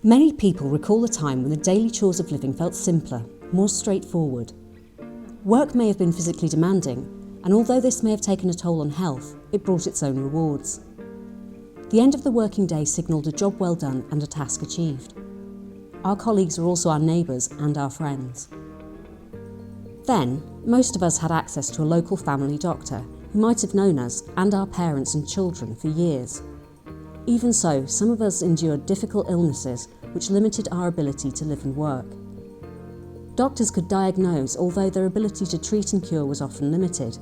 Many people recall a time when the daily chores of living felt simpler, more straightforward. Work may have been physically demanding, and although this may have taken a toll on health, it brought its own rewards. The end of the working day signalled a job well done and a task achieved. Our colleagues were also our neighbours and our friends. Then, most of us had access to a local family doctor who might have known us and our parents and children for years. Even so, some of us endured difficult illnesses which limited our ability to live and work. Doctors could diagnose, although their ability to treat and cure was often limited,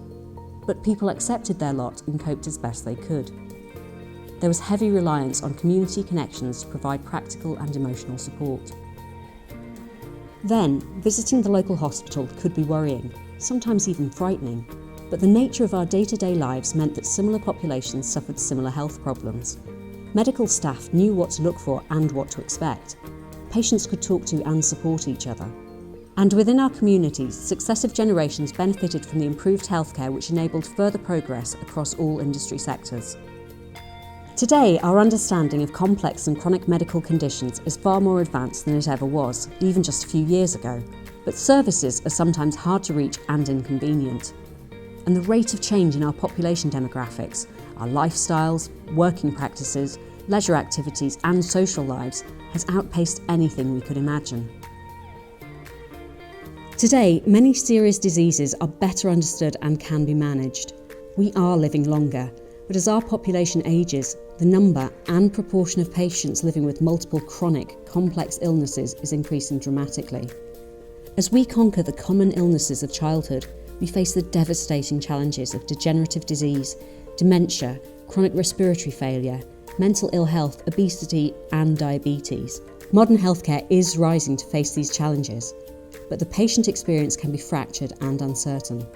but people accepted their lot and coped as best they could. There was heavy reliance on community connections to provide practical and emotional support. Then, visiting the local hospital could be worrying, sometimes even frightening, but the nature of our day-to-day lives meant that similar populations suffered similar health problems. Medical staff knew what to look for and what to expect. Patients could talk to and support each other. And within our communities, successive generations benefited from the improved healthcare which enabled further progress across all industry sectors. Today, our understanding of complex and chronic medical conditions is far more advanced than it ever was, even just a few years ago, but services are sometimes hard to reach and inconvenient. And the rate of change in our population demographics, our lifestyles, working practices, leisure activities and social lives has outpaced anything we could imagine. Today, many serious diseases are better understood and can be managed. We are living longer, but as our population ages, the number and proportion of patients living with multiple chronic, complex illnesses is increasing dramatically. As we conquer the common illnesses of childhood, we face the devastating challenges of degenerative disease, dementia, chronic respiratory failure, mental ill health, obesity and diabetes. Modern healthcare is rising to face these challenges, but the patient experience can be fractured and uncertain.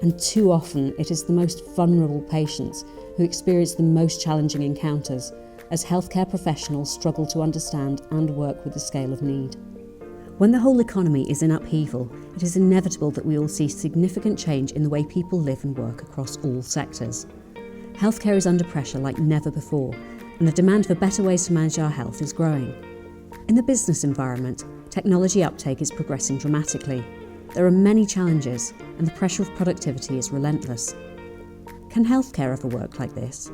And too often it is the most vulnerable patients who experience the most challenging encounters as healthcare professionals struggle to understand and work with the scale of need. When the whole economy is in upheaval, it is inevitable that we will see significant change in the way people live and work across all sectors. Healthcare is under pressure like never before, and the demand for better ways to manage our health is growing. In the business environment, technology uptake is progressing dramatically. There are many challenges, and the pressure of productivity is relentless. Can healthcare ever work like this?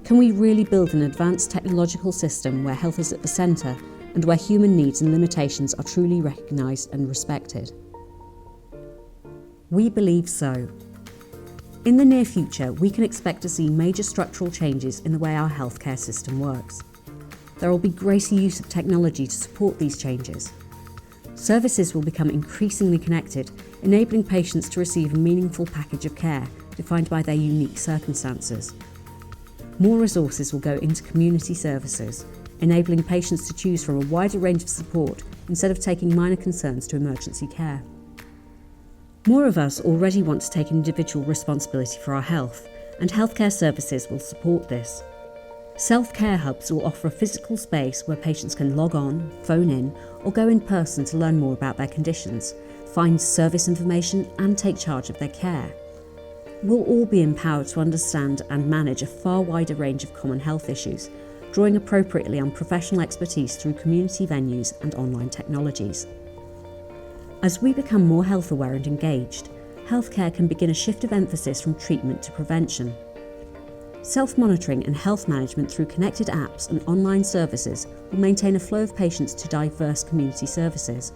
Can we really build an advanced technological system where health is at the centre and where human needs and limitations are truly recognised and respected? We believe so. In the near future, we can expect to see major structural changes in the way our healthcare system works. There will be greater use of technology to support these changes. Services will become increasingly connected, enabling patients to receive a meaningful package of care defined by their unique circumstances. More resources will go into community services, enabling patients to choose from a wider range of support instead of taking minor concerns to emergency care. More of us already want to take individual responsibility for our health, and healthcare services will support this. Self-care hubs will offer a physical space where patients can log on, phone in, or go in person to learn more about their conditions, find service information, and take charge of their care. We'll all be empowered to understand and manage a far wider range of common health issues, drawing appropriately on professional expertise through community venues and online technologies. As we become more health aware and engaged, healthcare can begin a shift of emphasis from treatment to prevention. Self-monitoring and health management through connected apps and online services will maintain a flow of patients to diverse community services.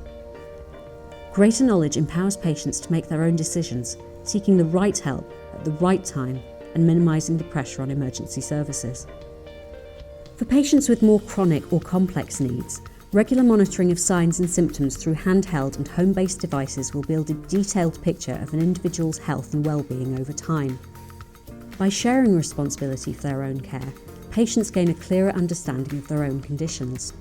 Greater knowledge empowers patients to make their own decisions, seeking the right help at the right time and minimising the pressure on emergency services. For patients with more chronic or complex needs, regular monitoring of signs and symptoms through handheld and home-based devices will build a detailed picture of an individual's health and well-being over time. By sharing responsibility for their own care, patients gain a clearer understanding of their own conditions.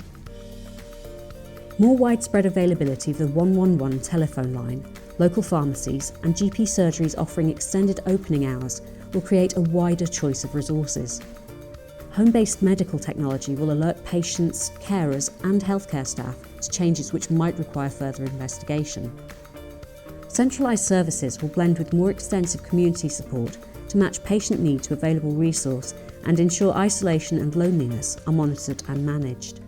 More widespread availability of the 111 telephone line, local pharmacies and GP surgeries offering extended opening hours will create a wider choice of resources. Home-based medical technology will alert patients, carers and healthcare staff to changes which might require further investigation. Centralised services will blend with more extensive community support to match patient need to available resource and ensure isolation and loneliness are monitored and managed.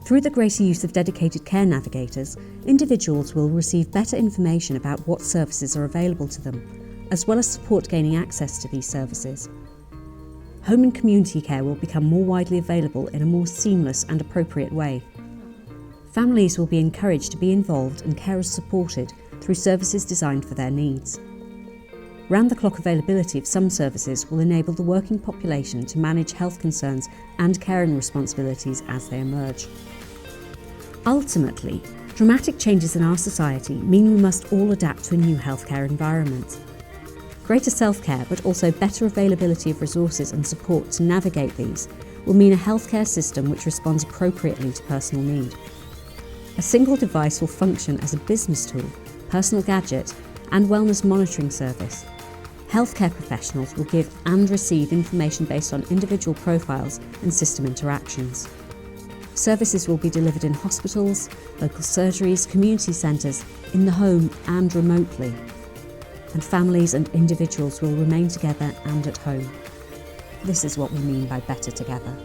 Through the greater use of dedicated care navigators, individuals will receive better information about what services are available to them, as well as support gaining access to these services. Home and community care will become more widely available in a more seamless and appropriate way. Families will be encouraged to be involved and carers supported through services designed for their needs. Round-the-clock availability of some services will enable the working population to manage health concerns and caring responsibilities as they emerge. Ultimately, dramatic changes in our society mean we must all adapt to a new healthcare environment. Greater self-care, but also better availability of resources and support to navigate these, will mean a healthcare system which responds appropriately to personal need. A single device will function as a business tool, personal gadget, and wellness monitoring service. Healthcare professionals will give and receive information based on individual profiles and system interactions. Services will be delivered in hospitals, local surgeries, community centres, in the home and remotely. And families and individuals will remain together and at home. This is what we mean by better together.